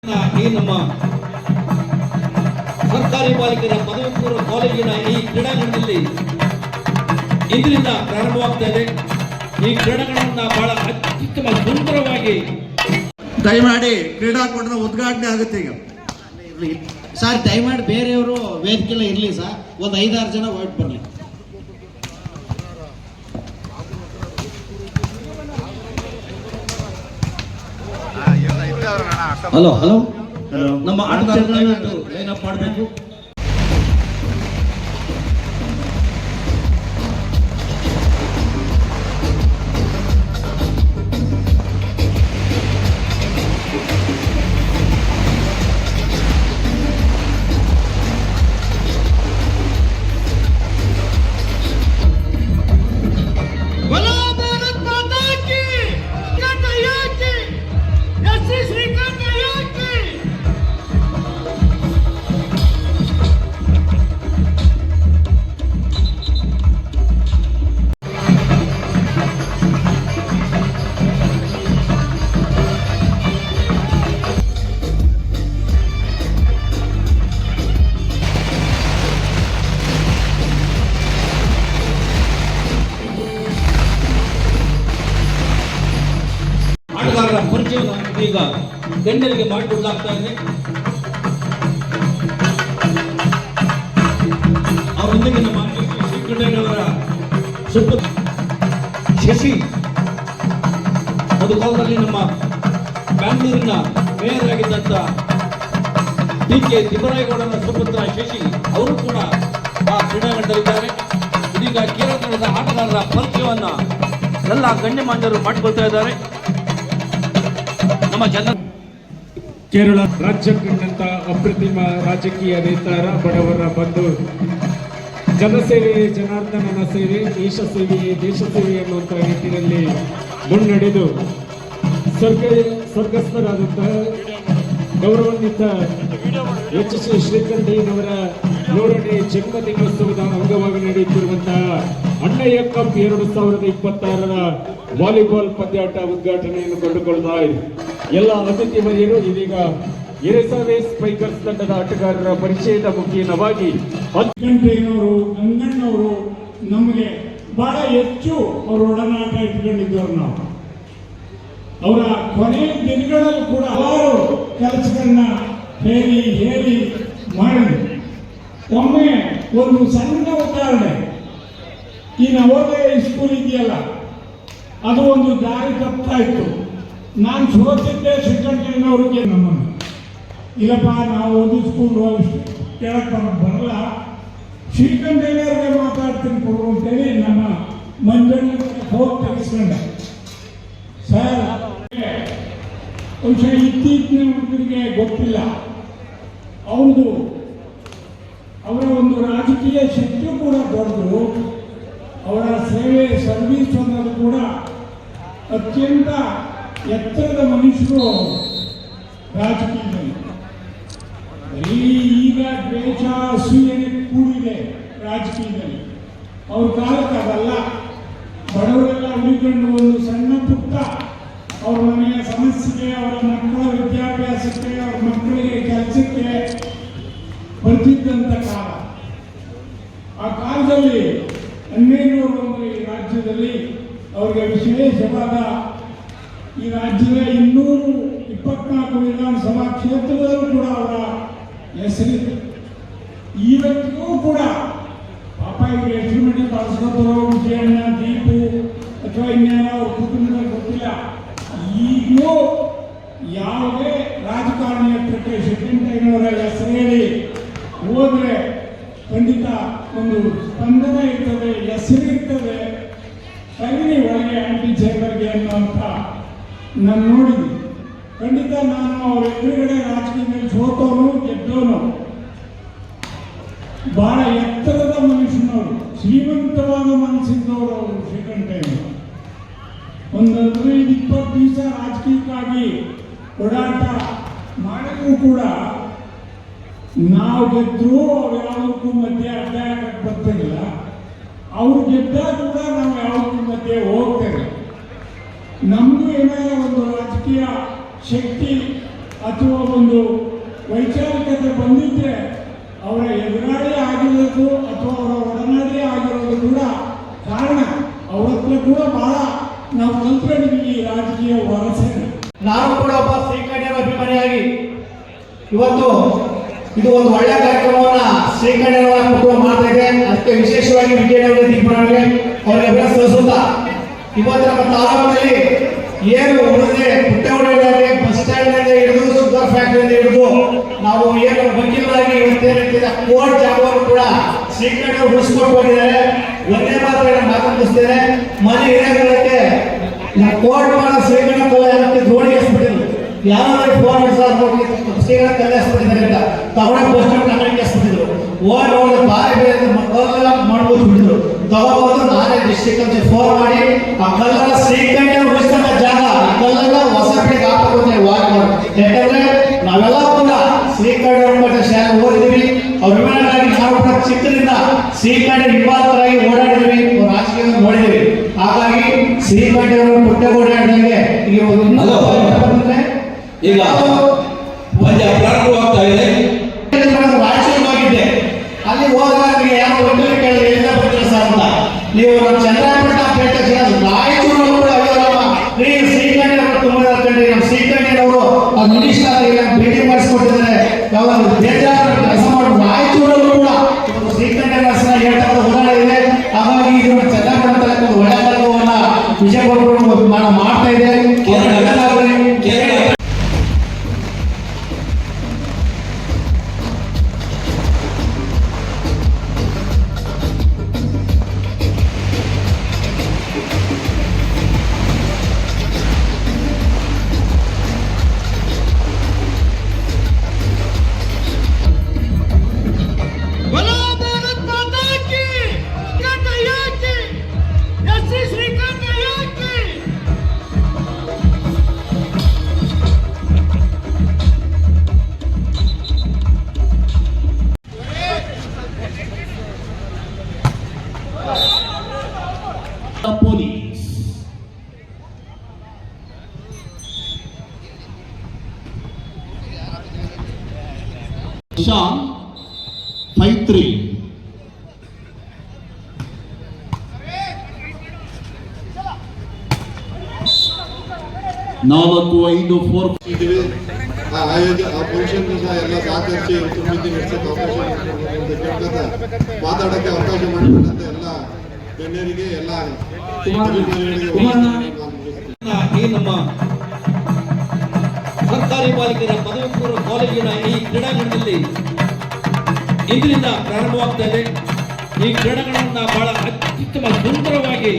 ಈ ನಮ್ಮ ಸರ್ಕಾರಿ ಬಾಲಿಕರ ಪದವಿ ಪೂರ್ವ ಕಾಲೇಜಿನ ಈ ಕ್ರೀಡಾಂಗಣದಲ್ಲಿ ಇಂದಿನಿಂದ ಪ್ರಾರಂಭವಾಗ್ತಾ ಇದೆ. ಈ ಕ್ರೀಡಾಂಗಣವನ್ನು ಬಹಳ ಅತ್ಯುತ್ತಮ ಸುಂದರವಾಗಿ ದಯಮಾಡಿ ಕ್ರೀಡಾಕೂಟದ ಉದ್ಘಾಟನೆ ಆಗುತ್ತೆ ಈಗ. ಸರ್ ದಯಮಾಡಿ ಬೇರೆಯವರು ವೇದಿಕೆಲ್ಲ ಇರಲಿ ಸರ್, ಒಂದು 5-6 ಜನ ಹೊರಟು ಬರಲಿ. ಹಲೋ ಹಲೋ ನಮ್ಮ ಆಟಗಾರರನ್ನ ಲೈನ್ ಅಪ್ ಮಾಡಬೇಕು. ಆಟಗಾರರ ಪರಿಚಯವನ್ನು ಈಗ ಗಣ್ಯರಿಗೆ ಮಾಡಿಕೊಡಲಾಗ್ತಾ ಇದೆ. ಅವರೊಂದಿಗೆ ನಮ್ಮ ಶ್ರೀಕಂಠಯ್ಯನವರ ಸುಪುತ್ರ ಶಶಿ, ಒಂದು ಕಾಲದಲ್ಲಿ ನಮ್ಮ ಬ್ಯಾಂಗ್ಳೂರಿನ ಮೇಯರ್ ಆಗಿದ್ದಂಥ ಡಿ.ಕೆ. ತಿಮ್ಮರಾಯಗೌಡರ ಸುಪುತ್ರ ಶಶಿ ಅವರು ಕೂಡ ಆ ಕ್ರೀಡಾಂಗಣದಲ್ಲಿದ್ದಾರೆ. ಇದೀಗ ಕೇರಳದ ಆಟಗಾರರ ಪರಿಚಯವನ್ನ ಎಲ್ಲ ಗಣ್ಯಮಾನ್ಯರು ಮಾಡಿಕೊಳ್ತಾ ಇದ್ದಾರೆ. ಕೇರಳ ರಾಜ್ಯ ಕಂಡಂತ ಅಪ್ರತಿಮ ರಾಜಕೀಯ ನೇತಾರ, ಬಡವರ ಬಂಧು, ಜನಸೇವೆ ಜನಾರ್ದನನ ಸೇವೆ, ದೇಶ ಸೇವೆಯೇ ದೇಶ ಸೇವೆ ಎನ್ನುವಂತಹ ನಿಟ್ಟಿನಲ್ಲಿ ಮುನ್ನಡೆದು ಸ್ವರ್ಗಸ್ಥರಾದಂತಹ ಗೌರವಾನ್ವಿತ ಎಚ್.ಸಿ. ಶ್ರೀಕಂಠಯ್ಯನವರ 100ನೇ ಜನ್ಮದಿನೋತ್ಸವದ ಅಂಗವಾಗಿ ನಡೆಯುತ್ತಿರುವಂತಹ ಅಣ್ಣಯ್ಯ ಕಪ್ 2026ರ ವಾಲಿಬಾಲ್ ಪಂದ್ಯಾಟ ಉದ್ಘಾಟನೆಯನ್ನು ಕಂಡುಕೊಳ್ಳುತ್ತಾ ಇದೆ. ಎಲ್ಲ ಅತಿಥಿ ಮಹಿಳೆಯರು ಇದೀಗ ಎರೆಸವೆ ಸ್ಪೈಕರ್ಸ್ ತಂಡದ ಆಟಗಾರರ ಪರಿಚಯದ ಮುಖೇನವಾಗಿ ಶ್ರೀಕಂಠಯ್ಯನವರು, ಗಂಗಣ್ಣವರು ನಮಗೆ ಬಹಳ ಹೆಚ್ಚು ಅವರ ಒಡನಾಟ ಇಟ್ಕೊಂಡಿದ್ದವರು. ನಾವು ಅವರ ಕೊನೆಯ ದಿನಗಳಲ್ಲೂ ಕೂಡ ಹಲವಾರು ಕೆಲಸಗಳನ್ನ ಹೇಳಿ ಮಾಡಿ ಒಮ್ಮೆ ಒಂದು ಸಣ್ಣ ಉದಾಹರಣೆ, ಈ ನವೋದಯ ಸ್ಕೂಲ್ ಇದೆಯಲ್ಲ, ಅದು ಒಂದು ದಾರಿ ತಪ್ತಾ ಇತ್ತು. ನಾನು ಸೋತಿದ್ದೆ ಶ್ರೀಕಂಠಯ್ಯನವ್ರಿಗೆ. ನಮ್ಮನ್ನು ಇಲ್ಲಪ್ಪ ನಾವು ಒಂದು ಸ್ಕೂಲ್ ಕೇಳಕ್ಕೆ ಬರಲ್ಲ, ಶ್ರೀಕಂಠಯ್ಯನವ್ರಿಗೆ ಮಾತಾಡ್ತೀನಿ ಕೊಡು ಅಂತೇಳಿ ನಮ್ಮ ಮಂಜಣ್ಣ ಹೋಗಿ ತೆಗೆಸ್ಕೊಂಡೆ. ಸರ್ ಬಹುಶಃ ಇತ್ತೀಚಿನ ಹುಡುಗರಿಗೆ ಗೊತ್ತಿಲ್ಲ, ಅವರ ಒಂದು ರಾಜಕೀಯ ಶಕ್ತಿ ಕೂಡ ದೊಡ್ಡದು, ಅವರ ಸೇವೆ ಸರ್ವಿಸ್ ಅನ್ನೋದು ಕೂಡ ಅತ್ಯಂತ ಎತ್ತರದ ಮನುಷ್ಯರು ರಾಜಕೀಯದಲ್ಲಿ. ಈಗ ದ್ವೇಷ ಅಸೂಯೆ ಕೂಡಿದೆ ರಾಜಕೀಯದಲ್ಲಿ. ಅವ್ರ ಕಾಲಕ್ಕೆ ಅದಲ್ಲ. ಬಡವರೆಲ್ಲ ಉಳಿಕೊಂಡು ಒಂದು ಸಣ್ಣ ಪುಟ್ಟ ಅವ್ರ ಮನೆಯ ಸಮಸ್ಯೆಗೆ, ಅವರ ಮಕ್ಕಳ ವಿದ್ಯಾಭ್ಯಾಸಕ್ಕೆ, ಅವ್ರ ಮಕ್ಕಳಿಗೆ ಕೆಲಸಕ್ಕೆ ಬರ್ತಿದ್ದಂಥ ಕಾಲ. ಆ ಕಾಲದಲ್ಲಿ 1201 ಈ ರಾಜ್ಯದಲ್ಲಿ ಅವರಿಗೆ ವಿಶೇಷವಾದ, ಈ ರಾಜ್ಯದ 224 ವಿಧಾನಸಭಾ ಕ್ಷೇತ್ರದಲ್ಲೂ ಕೂಡ ಅವರ ಹೆಸರಿದೆ. ಇವತ್ತಿಗೂ ಕೂಡ ಪಾಪ ಇವರು ಹೆಸರು ಮಾಡಿ ಬಳಸ್ಕೊತಾರೋ, ವಿಜಯಣ್ಣ, ದೀಪು ಅಥವಾ ಇನ್ಯಾರೋ ಅವ್ರ ಕುಟುಂಬದಲ್ಲಿ ಗೊತ್ತಿಲ್ಲ. ಈಗಲೂ ಯಾವುದೇ ರಾಜಕಾರಣಿ ಹತ್ರಕ್ಕೆ ಶ್ರೀಕಂಠಯ್ಯನವರ ಹೆಸರು ಹೇಳಿ ಹೋದ್ರೆ ಖಂಡಿತ ಒಂದು ಸ್ಪಂದನ ಇರ್ತದೆ, ಹೆಸರಿರ್ತದೆ. ಸರಿ ಒಳಗೆ ಆಂಟಿ ಚೇಂಬರ್ಗೆ ಅನ್ನುವಂಥ ನಾನು ನೋಡಿದ್ವಿ. ಖಂಡಿತ ನಾನು ಅವ್ರ ಎದುರುಗಡೆ ರಾಜಕೀಯದಲ್ಲಿ ಸೋತವನು ಗೆದ್ದವನು. ಬಹಳ ಎತ್ತರದ ಮನುಷ್ಯನವರು, ಶ್ರೀಮಂತವಾದ ಮನಸ್ಸಿದ್ದವರು ಅವರು ಶ್ರೀಕಂಠಯ್ಯನವರು. ಒಂದು 15-20 ದಿವಸ ರಾಜಕೀಯಕ್ಕಾಗಿ ಓಡಾಟ ಮಾಡಿದ್ರು ಕೂಡ ನಾವು ಗೆದ್ರು ಅವ್ರು ಯಾವುದಕ್ಕೂ ಮಧ್ಯೆ ಅಡ್ಡ ಹಾಕಕ್ಕೆ ಬರ್ತಿಲ್ಲ. ಅವ್ರು ಗೆದ್ದಾಗ ಕೂಡ ನಾವು ಯಾವುದಕ್ಕೂ ಮಧ್ಯೆ ಹೋಗ್ತೇವೆ. ನಮಗೂ ಏನಾರ ಒಂದು ರಾಜಕೀಯ ಶಕ್ತಿ ಅಥವಾ ಒಂದು ವೈಚಾರಿಕತೆ ಬಂದಿದ್ದರೆ ಅವರ ಎದುರಾಳಿ ಆಗಿರೋದು ಅಥವಾ ಅವರ ಒಡನಾಡಿ ಆಗಿರೋದು ಕೂಡ ಕಾರಣ. ಅವ್ರ ಹತ್ರ ಕೂಡ ಬಹಳ ನಾವು ಕಲ್ತ್ಕೊಂಡಿದ್ದೀವಿ ಈ ರಾಜಕೀಯ ವರಸೆ. ನಾನು ಕೂಡ ಒಬ್ಬ ಶ್ರೀಕಂಠರ ಅಭಿಮಾನಿಯಾಗಿ ಇವತ್ತು ಇದು ಒಂದು ಒಳ್ಳೆಯ ಕಾರ್ಯಕ್ರಮವನ್ನ ಶ್ರೀಕಂಠರ ಕುಟುಂಬ ಮಾಡ್ತಾ ಇದೆ. ಅದಕ್ಕೆ ವಿಶೇಷವಾಗಿ ವಿಜಯನಗರ ದೀಪಗಳಿಗೆ ಅವರಿಗೆ ಸಲ್ಲಿಸುತ್ತಾ ಇವತ್ತು ನಮ್ಮ ತಾಲೂಕಿನಲ್ಲಿ ಏನು ಉಳಿದಿದೆ ಪುಟ್ಟಗೌಡರಿಗೆ ಬಸ್ ಸ್ಟ್ಯಾಂಡ್ ಹಿಡಿದು ಶುಗರ್ ಫ್ಯಾಕ್ಟರಿಯಿಂದ ಹಿಡಿದು ನಾವು ಏನು ವಕೀಲರಾಗಿ ಇವತ್ತೇನಿದೆ ಕೋರ್ಟ್ ಜಾಗವನ್ನು ಕೂಡ ಶ್ರೀಕಂಠರು ಉಳಿಸ್ಕೊಂಡು ಹೋಗಿದ್ದಾರೆ. ಒಂದೇ ಮಾತ್ರ ಮಾತನಾಡಿಸ್ತೇನೆ, ಮನೆ ಹಿರಿಯಗಳಿಗೆ ಕೋರ್ಟ್ ಮಾಡೋ ಶ್ರೀಕಂಠ ಕಲ್ಯಾಣಕ್ಕೆ ಗೋಣಿಗೆ ಹಸ್ಬಿಟ್ಟಿದ್ರು. ಯಾರಾದ್ರೂ ಫೋನ್ ಶ್ರೀಕಂಠ ಕಲ್ಯಾಣ ಹಸ್ಬಿಟ್ಟಿದ್ದಾರೆ ಅಂತ ತಗೊಂಡ ಪೋಸ್ಟ್ ಅಂಗಡಿಗೆ ಹಸ್ಬಿಟ್ಟಿದ್ರು. ಓಡ್ ಹೋಗಿ ಬಾರಿ ಬೇರೆ ಮಕ್ಕಳೆಲ್ಲ ಮಾಡ್ಬೋದು ಬಿಟ್ಟಿದ್ರು. ತಗೋಬಹುದು ನಾನೇ ಡಿಸ್ಟ್ರಿಕ್ಟ್ ಫೋನ್ ಮಾಡಿ ಆ ಕಲ್ಲನ್ನ ಶ್ರೀಕಂಠ ಉಳಿಸ್ತಕ್ಕ ಜಾಗ ಕಲ್ಲನ್ನ ಹೊಸ ಬೆಳೆಗೆ ಹಾಕಬೇಕು ಅಂತ ವಾಕ್ ಮಾಡಿ. ಯಾಕಂದ್ರೆ ನಾವೆಲ್ಲ ಕೂಡ ಶ್ರೀಕಂಠ ಶಾಲೆ ಓದಿದೀವಿ. ಅವ್ರ ವಿಮಾನಗಳಾಗಿ ನಾವು ಕೂಡ ಚಿಕ್ಕದಿಂದ ಶ್ರೀಕಂಠ ಹಿಂಬಾಲಕರಾಗಿ ಓಡಾಡಿದ್ವಿ, ರಾಜಕೀಯ ನೋಡಿದ್ವಿ. ಹಾಗಾಗಿ ಶ್ರೀಕಂಠವರು ಪುಟ್ಟಗೌಡ ಹೇಳಿದಂಗೆ ಈಗ ಪಂದ್ಯ ಪ್ರಾರಂಭವಾಗ್ತಾ ಇದೆ. ರಾಯಚೂರಿಗೆ ಹೋಗಿದ್ದೆ, ಅಲ್ಲಿ ಹೋದಾಗ ಯಾರೋ ವಕೀಲರು ಕೇಳಿದ್ರೆ ಎಲ್ಲಿಂದ ಬರ್ತೀರ ಸರ್ ಅಂತ. ನೀವು ನಮ್ಮ ಚಂದ್ರಾಯಪಟ್ಟಣ ಪೇಟೆ ರಾಯಚೂರು ಕೂಡ ಶ್ರೀಕಂಠ ತುಂಬ ಕಂಡ್ರಿ. ನಮ್ಮ ಶ್ರೀಕಂಠನವರು ಮಿನಿಸ್ಟರ್ ಭೇಟಿ ಮಾಡಿಸ್ಕೊಟ್ಟಿದ್ದಾರೆ. ಯಾವಾಗ ಬೇಜಾರು ಕೆಲಸ ಮಾಡಿ ರಾಯಚೂರಲ್ಲೂ ಕೂಡ ಶ್ರೀಕಂಠ ಹೆಸರ ಹೇಳ್ತಾ ಉದಾಹರಣೆ ಇದೆ. ಹಾಗಾಗಿ ಇದು ಚಂದ್ರಾಯಪಟ್ಟಣ ಒಂದು ಒಳ್ಳೆಯ ಕಾರ್ಯಕ್ರಮವನ್ನ ವಿಜಯಪುರ ಮಾಡ್ತಾ ಇದೆ. ಪೊಲೀಸ್ ಶಾನ್ 5-3. ನಾಲ್ಕು 5-4 ಆ ಫಂಕ್ಷನ್ ಸಹ ಎಲ್ಲ ಸಹಕರಿಸಿ ತುಂಬಿದ್ದು ನಡೆಸೋಕೆ ಅವಕಾಶ ಕೇಳ್ಕೊತ ಮಾತಾಡೋಕ್ಕೆ ಅವಕಾಶ ಮಾಡಿಕೊಂಡಂತೆ ಎಲ್ಲ ಗಣ್ಯರಿಗೆ ಎಲ್ಲ ಈ ನಮ್ಮ ಸರ್ಕಾರಿ ಬಾಲಿಕೆಯರ ಪದವಿ ಪೂರ್ವ ಕಾಲೇಜಿನ ಈ ಕ್ರೀಡಾಂಗಣದಲ್ಲಿ ಇಂದಿನಿಂದ ಪ್ರಾರಂಭವಾಗ್ತಾ ಇದೆ. ಈ ಕ್ರೀಡಾಂಗಣವನ್ನು ಬಹಳ ಅತ್ಯುತ್ತಮ ಸುಂದರವಾಗಿ